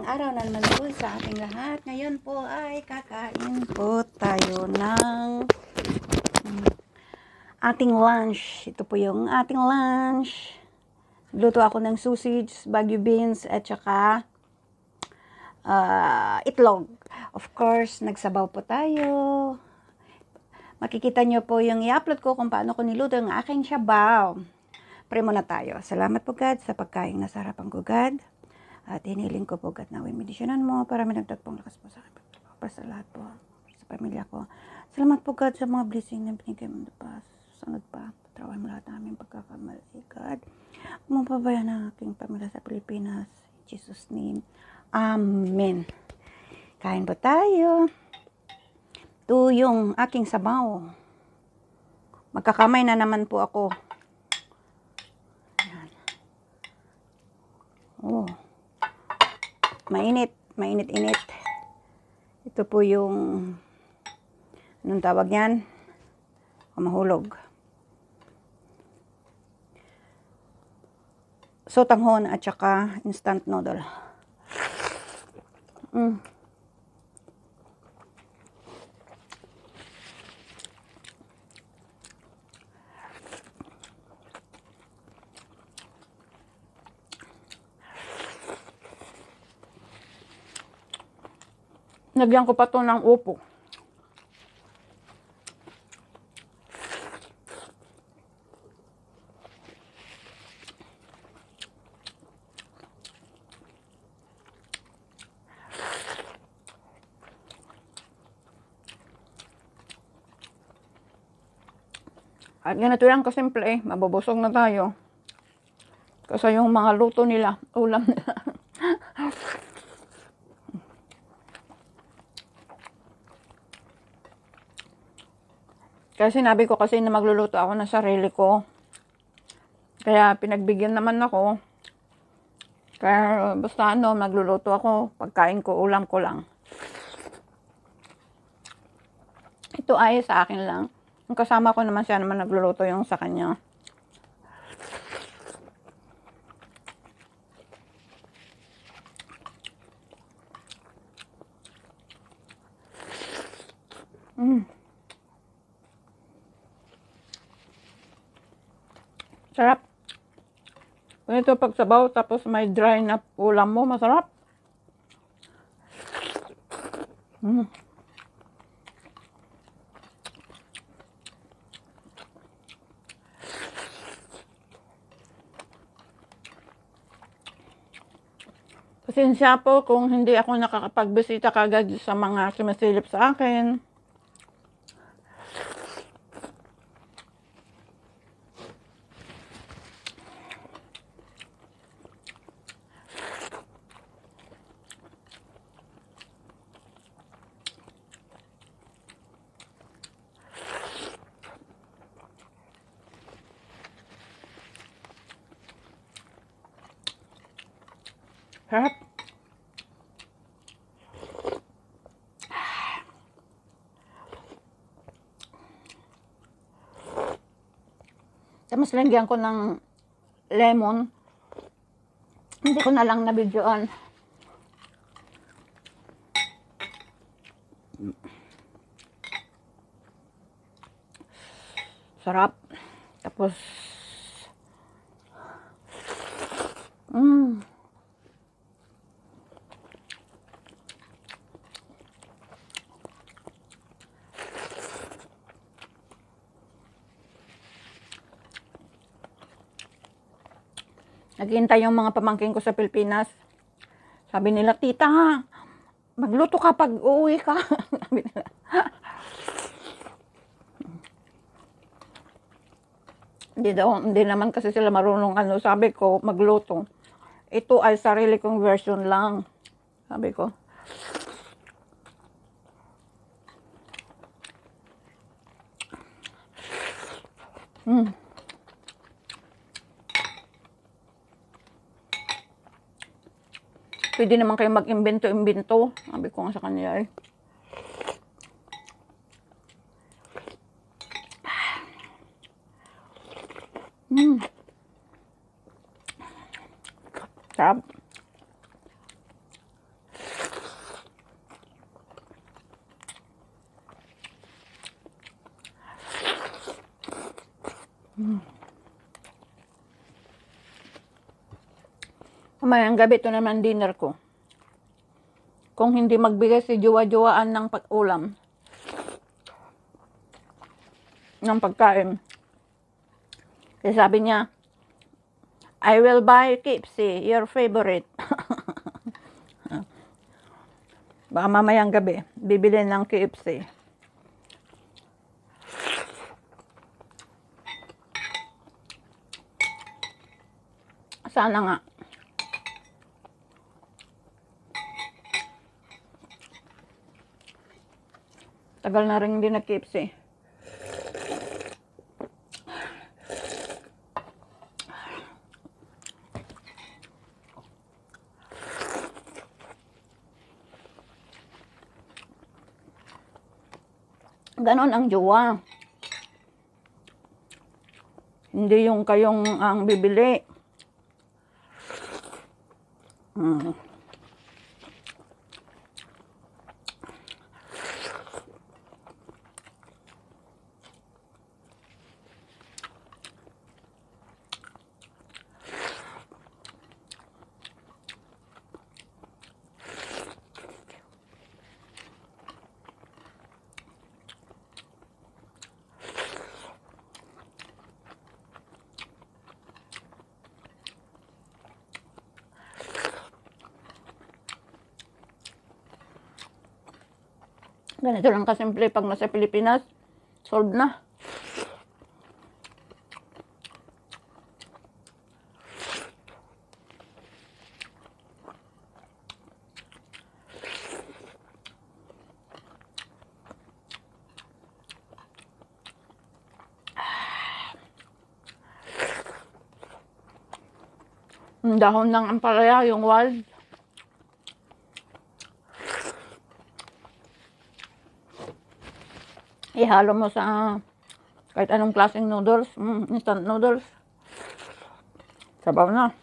Magandang araw na naman po sa ating lahat. Ngayon po ay kakain po tayo ng ating lunch. Ito po yung ating lunch. Luto ako ng sausage, bagu beans, at saka itlog. Of course, nagsabaw po tayo. Makikita nyo po yung i-upload ko kung paano ko niluto ang aking sabaw. Pray muna tayo. Salamat po God sa pagkain na sa harapan ko God. At hiniling ko po God na medisyonan mo para may nagtagpong lakas po sa akin. Para sa lahat po, sa pamilya ko. Salamat po God sa mga blessing na binigay mo pa. Sunod pa, patrawan mo lahat namin pagkakamali God. Mapabayan ang aking pamilya sa Pilipinas. In Jesus' name. Amen. Kain po tayo. Ito yung aking sabaw. Magkakamay na naman po ako. Ayan. Oh. Mainit-init. Ito po yung anong tawag yan? Mahulog. Sotanghon at saka instant noodle. Nagyan ko pa to ng upo. At ganito lang kasimple eh. Mabubusog na tayo. Kasi yung mga luto nila, ulam nila. Kasi sinabi ko kasi na magluluto ako ng sarili ko. Kaya pinagbigyan naman ako. Kaya basta magluluto ako. Pagkain ko, ulam ko lang. Ito ay sa akin lang. Yung kasama ko naman siya naman nagluluto yung sa kanya. Sarap. Ito pagsabaw tapos may dry na ulam mo, masarap. Pasensya po kung hindi ako nakakapagbisita kagad sa mga sumasilip sa akin. Sarap. Tapos lagyan ko ng lemon. Hindi ko na lang nabidyoan. Sarap. Tapos naghihintay yung mga pamangkin ko sa Pilipinas. Sabi nila, tita, magluto ka pag uuwi ka. Sabi nila. Hindi naman kasi sila marunong sabi ko, magluto. Ito ay sarili kong version lang. Sabi ko. Pwede naman kayo mag-imbento-imbento. Sabi ko nga sa kanya eh. Sarap. Mamayang gabi, ito naman dinner ko. Kung hindi magbigay si jowa-jowaan ng pag-ulam, ng pagkain. Kasi sabi niya, I will buy KFC, your favorite. Baka mamayang gabi, bibili ng KFC. Sana nga. Tagal na rin hindi nag-KFC. Ganon ang jowa. Hindi yung kayong ang bibili. Ganito lang kasimple pag nasa Pilipinas, solved na. Ang dahon ng ampalaya, yung wild. Ihalo mo sa kahit anong klaseng noodles, instant noodles. Sabaw na.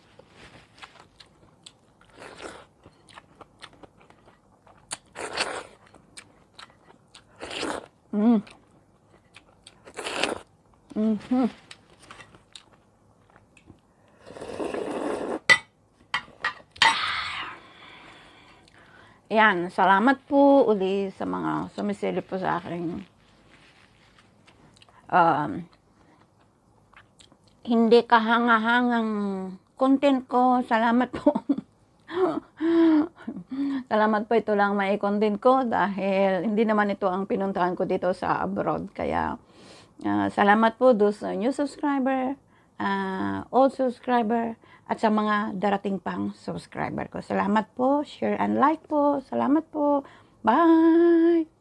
Yan, salamat po uli sa mga sumisilip po sa aking hindi kahanga-hangang content ko. Salamat po. Salamat po, ito lang may content ko dahil hindi naman ito ang pinuntahan ko dito sa abroad. Kaya salamat po do sa new subscriber, old subscriber, at sa mga darating pang subscriber ko. Salamat po, share and like po. Salamat po. Bye!